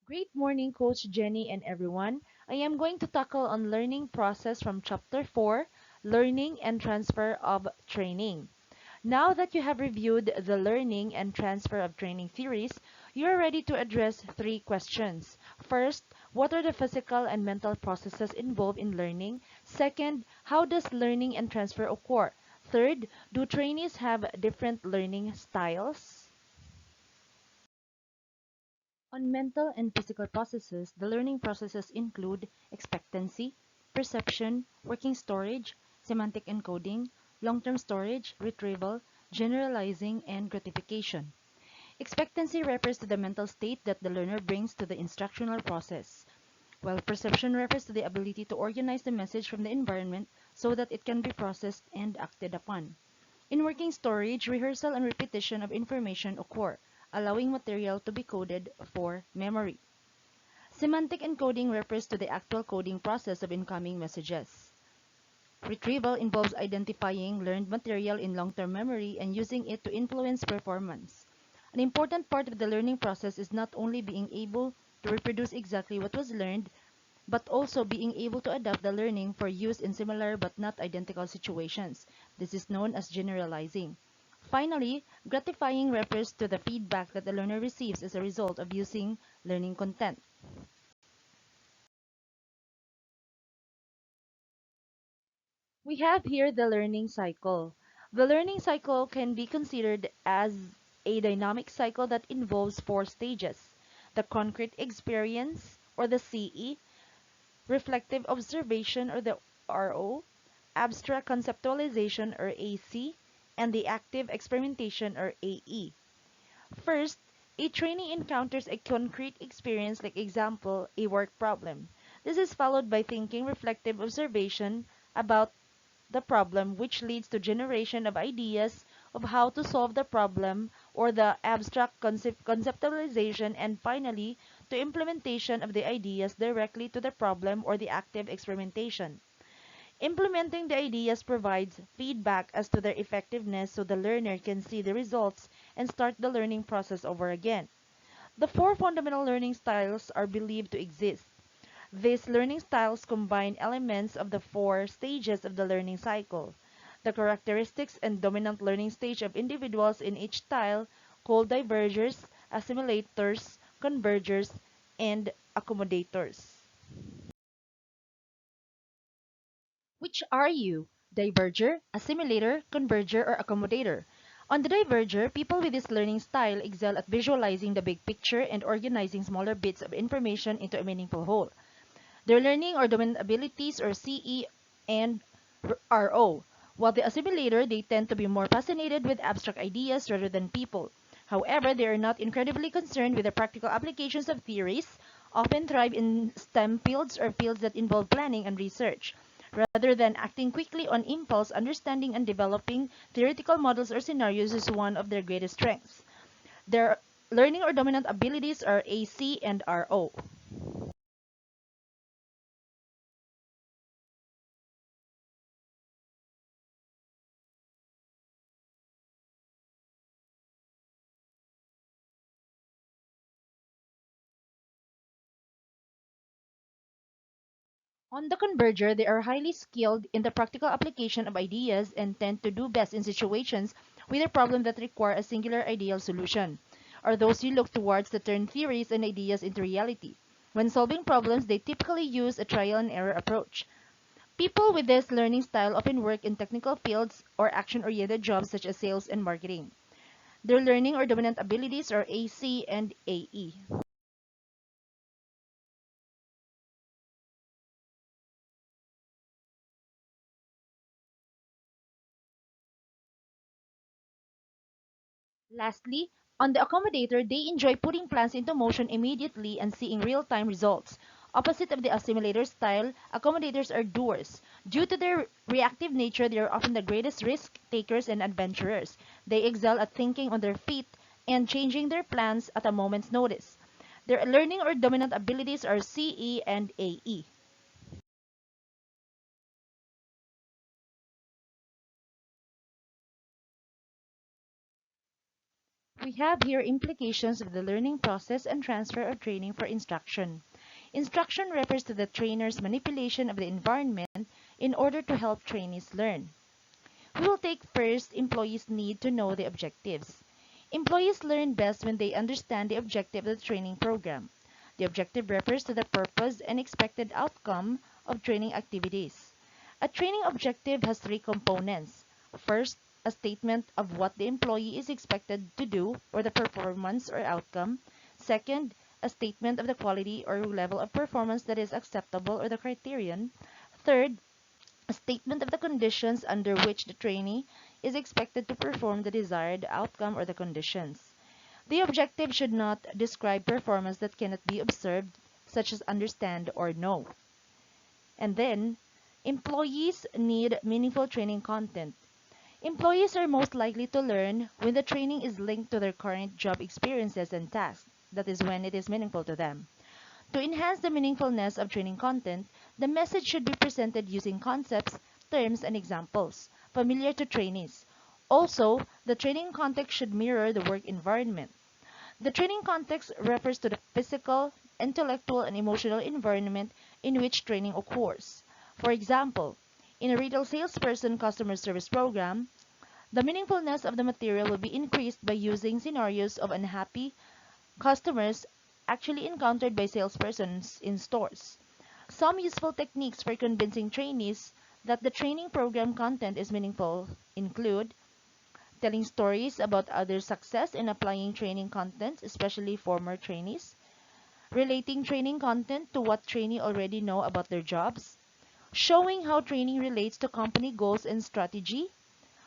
Great morning, Coach Jenny and everyone. I am going to tackle on learning process from Chapter 4, Learning and Transfer of Training. Now that you have reviewed the learning and transfer of training theories, you are ready to address three questions. First, what are the physical and mental processes involved in learning? Second, how does learning and transfer occur? Third, do trainees have different learning styles? On mental and physical processes, the learning processes include expectancy, perception, working storage, semantic encoding, long-term storage, retrieval, generalizing, and gratification. Expectancy refers to the mental state that the learner brings to the instructional process, while perception refers to the ability to organize the message from the environment so that it can be processed and acted upon. In working storage, rehearsal and repetition of information occur, allowing material to be coded for memory. Semantic encoding refers to the actual coding process of incoming messages. Retrieval involves identifying learned material in long-term memory and using it to influence performance. An important part of the learning process is not only being able to reproduce exactly what was learned, but also being able to adapt the learning for use in similar but not identical situations. This is known as generalizing. Finally, gratifying refers to the feedback that the learner receives as a result of using learning content. We have here the learning cycle. The learning cycle can be considered as a dynamic cycle that involves four stages: the concrete experience, or the CE, reflective observation, or the RO, abstract conceptualization, or AC, and the active experimentation, or AE. First, a trainee encounters a concrete experience, like example, a work problem. This is followed by thinking reflective observation about the problem, which leads to generation of ideas of how to solve the problem, or the abstract conceptualization, and finally to implementation of the ideas directly to the problem, or the active experimentation. Implementing the ideas provides feedback as to their effectiveness so the learner can see the results and start the learning process over again. The four fundamental learning styles are believed to exist. These learning styles combine elements of the four stages of the learning cycle. The characteristics and dominant learning stage of individuals in each style, called divergers, assimilators, convergers, and accommodators. Which are you? Diverger, assimilator, converger, or accommodator? On the diverger, people with this learning style excel at visualizing the big picture and organizing smaller bits of information into a meaningful whole. Their learning or dominant abilities, or CE and RO. While the assimilator, they tend to be more fascinated with abstract ideas rather than people. However, they are not incredibly concerned with the practical applications of theories, often thrive in STEM fields or fields that involve planning and research. Rather than acting quickly on impulse, understanding and developing theoretical models or scenarios is one of their greatest strengths. Their learning or dominant abilities are AC and RO. On the converger, they are highly skilled in the practical application of ideas and tend to do best in situations with a problem that require a singular ideal solution, or those who look towards to turn theories and ideas into reality. When solving problems, they typically use a trial and error approach. People with this learning style often work in technical fields or action-oriented jobs such as sales and marketing. Their learning or dominant abilities are AC and AE. Lastly, on the accommodator, they enjoy putting plans into motion immediately and seeing real-time results. Opposite of the assimilator style, accommodators are doers. Due to their reactive nature, they are often the greatest risk takers and adventurers. They excel at thinking on their feet and changing their plans at a moment's notice. Their learning or dominant abilities are CE and AE. We have here implications of the learning process and transfer of training for instruction. Instruction refers to the trainer's manipulation of the environment in order to help trainees learn. We will take first employees need to know the objectives. Employees learn best when they understand the objective of the training program. The objective refers to the purpose and expected outcome of training activities. A training objective has three components. First, a statement of what the employee is expected to do or the performance or outcome. Second, a statement of the quality or level of performance that is acceptable or the criterion. Third, a statement of the conditions under which the trainee is expected to perform the desired outcome or the conditions. The objective should not describe performance that cannot be observed, such as understand or know. And then, employees need meaningful training content. Employees are most likely to learn when the training is linked to their current job experiences and tasks. That is when it is meaningful to them. To enhance the meaningfulness of training content, the message should be presented using concepts, terms, and examples familiar to trainees. Also, the training context should mirror the work environment. The training context refers to the physical, intellectual, and emotional environment in which training occurs. For example, in a retail salesperson customer service program, the meaningfulness of the material will be increased by using scenarios of unhappy customers actually encountered by salespersons in stores. Some useful techniques for convincing trainees that the training program content is meaningful include telling stories about others' success in applying training content, especially former trainees, relating training content to what trainee already know about their jobs, showing how training relates to company goals and strategy,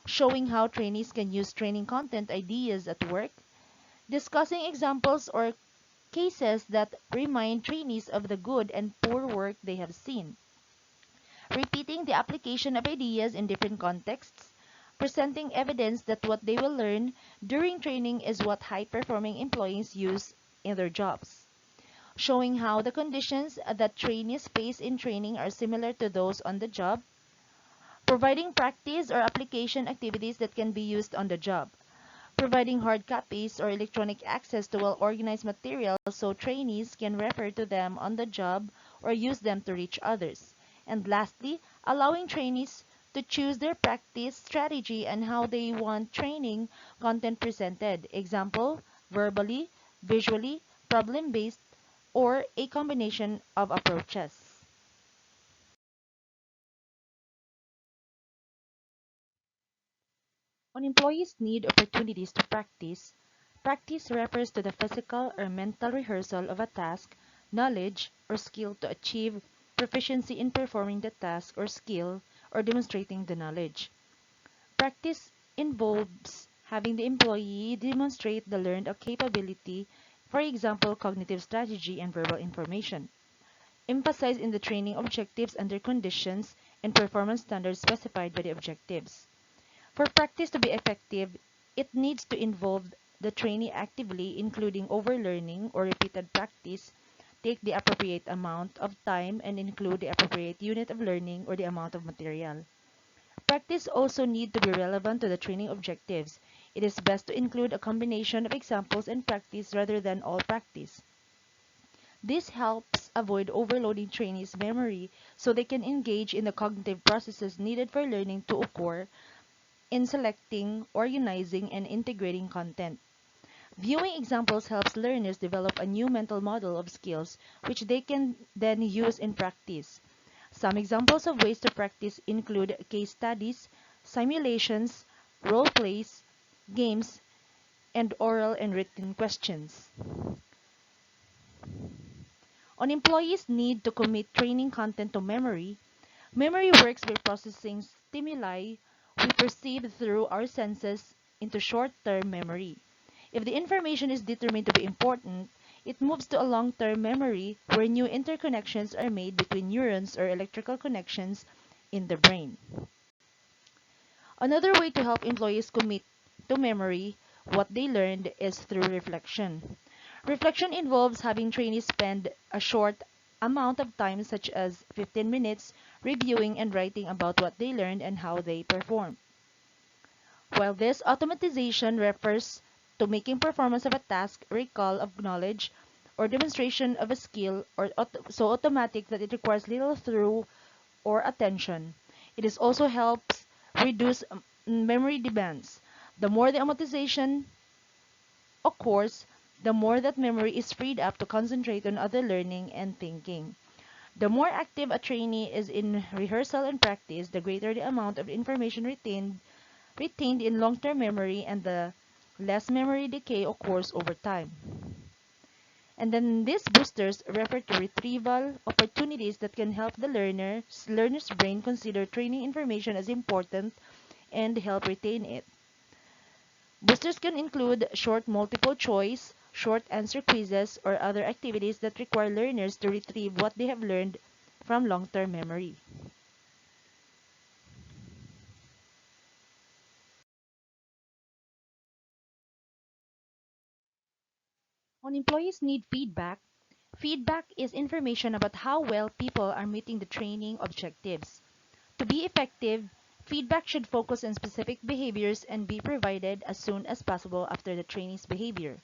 showing how trainees can use training content ideas at work, discussing examples or cases that remind trainees of the good and poor work they have seen, repeating the application of ideas in different contexts, presenting evidence that what they will learn during training is what high-performing employees use in their jobs, showing how the conditions that trainees face in training are similar to those on the job, providing practice or application activities that can be used on the job, providing hard copies or electronic access to well-organized materials so trainees can refer to them on the job or use them to reach others. And lastly, allowing trainees to choose their practice strategy and how they want training content presented. Example, verbally, visually, problem-based, or a combination of approaches. When employees need opportunities to practice, practice refers to the physical or mental rehearsal of a task, knowledge, or skill to achieve proficiency in performing the task or skill or demonstrating the knowledge. Practice involves having the employee demonstrate the learned capability, for example, cognitive strategy and verbal information. Emphasize in the training objectives and their conditions and performance standards specified by the objectives. For practice to be effective, it needs to involve the trainee actively, including overlearning or repeated practice, take the appropriate amount of time, and include the appropriate unit of learning or the amount of material. Practice also need to be relevant to the training objectives. It is best to include a combination of examples and practice rather than all practice. This helps avoid overloading trainees' memory so they can engage in the cognitive processes needed for learning to occur in selecting, organizing, and integrating content. Viewing examples helps learners develop a new mental model of skills which they can then use in practice. Some examples of ways to practice include case studies, simulations, role plays, games, and oral and written questions. On employees' need to commit training content to memory, memory works by processing stimuli we perceive through our senses into short-term memory. If the information is determined to be important, it moves to a long-term memory where new interconnections are made between neurons or electrical connections in the brain. Another way to help employees commit to memory what they learned is through reflection. Reflection involves having trainees spend a short amount of time, such as 15 minutes, reviewing and writing about what they learned and how they performed. While this automatization refers to making performance of a task, recall of knowledge, or demonstration of a skill or so automatic that it requires little through or attention. It is also helps reduce memory demands. The more the amortization occurs, the more that memory is freed up to concentrate on other learning and thinking. The more active a trainee is in rehearsal and practice, the greater the amount of information retained in long-term memory and the less memory decay occurs over time. And then these boosters refer to retrieval opportunities that can help the learner's brain consider training information as important and help retain it. Boosters can include short multiple choice, short answer quizzes, or other activities that require learners to retrieve what they have learned from long-term memory. When employees need feedback, feedback is information about how well people are meeting the training objectives. To be effective, feedback should focus on specific behaviors and be provided as soon as possible after the trainee's behavior.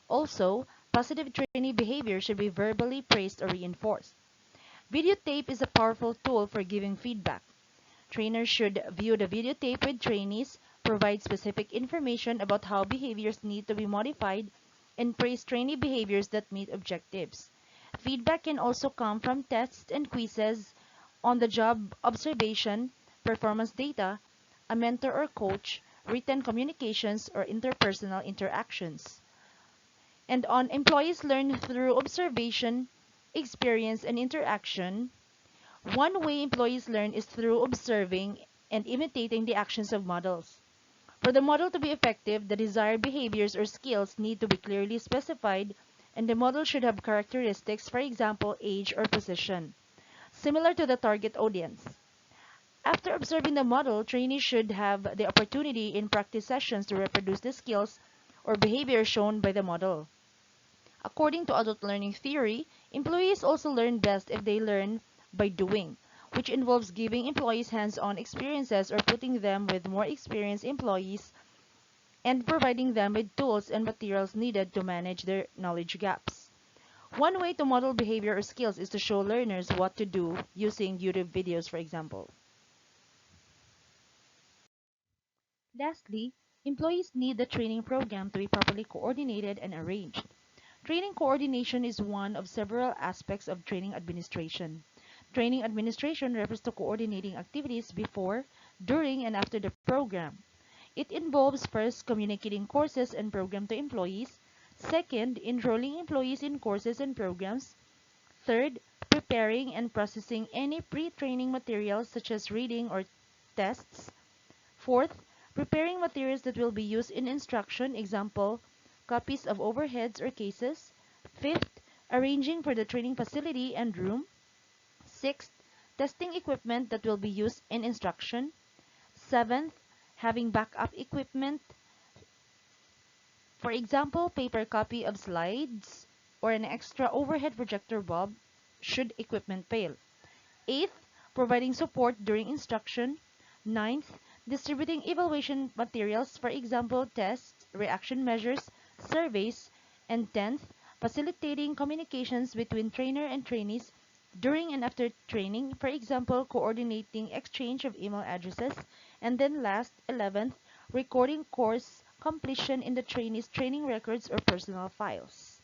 Also, positive trainee behavior should be verbally praised or reinforced. Videotape is a powerful tool for giving feedback. Trainers should view the videotape with trainees, provide specific information about how behaviors need to be modified, and praise trainee behaviors that meet objectives. Feedback can also come from tests and quizzes, on the job observation, performance data, a mentor or coach, written communications, or interpersonal interactions. And on employees learn through observation, experience, and interaction. One way employees learn is through observing and imitating the actions of models. For the model to be effective, the desired behaviors or skills need to be clearly specified, and the model should have characteristics, for example, age or position, similar to the target audience. After observing the model, trainees should have the opportunity in practice sessions to reproduce the skills or behavior shown by the model. According to adult learning theory, employees also learn best if they learn by doing, which involves giving employees hands-on experiences or putting them with more experienced employees and providing them with tools and materials needed to manage their knowledge gaps. One way to model behavior or skills is to show learners what to do using YouTube videos, for example. Lastly, employees need the training program to be properly coordinated and arranged. Training coordination is one of several aspects of training administration. Training administration refers to coordinating activities before, during, and after the program. It involves first communicating courses and program to employees, second, enrolling employees in courses and programs, third, preparing and processing any pre-training materials such as reading or tests, fourth, preparing materials that will be used in instruction, example, copies of overheads or cases. Fifth, arranging for the training facility and room. Sixth, testing equipment that will be used in instruction. Seventh, having backup equipment. For example, paper copy of slides or an extra overhead projector bulb should equipment fail. Eighth, providing support during instruction. Ninth, distributing evaluation materials, for example, tests, reaction measures, surveys. And tenth, facilitating communications between trainer and trainees during and after training, for example, coordinating exchange of email addresses. And then last, 11th, recording course completion in the trainees' training records or personal files.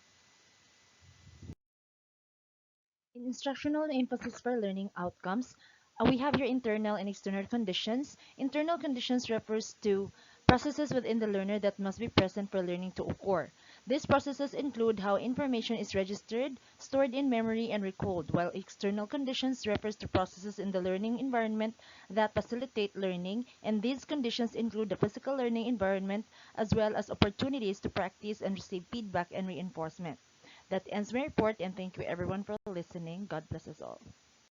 In instructional emphasis for learning outcomes, we have your internal and external conditions. Internal conditions refers to processes within the learner that must be present for learning to occur. These processes include how information is registered, stored in memory, and recalled, while external conditions refers to processes in the learning environment that facilitate learning, and these conditions include the physical learning environment as well as opportunities to practice and receive feedback and reinforcement. That ends my report, and thank you everyone for listening. God bless us all.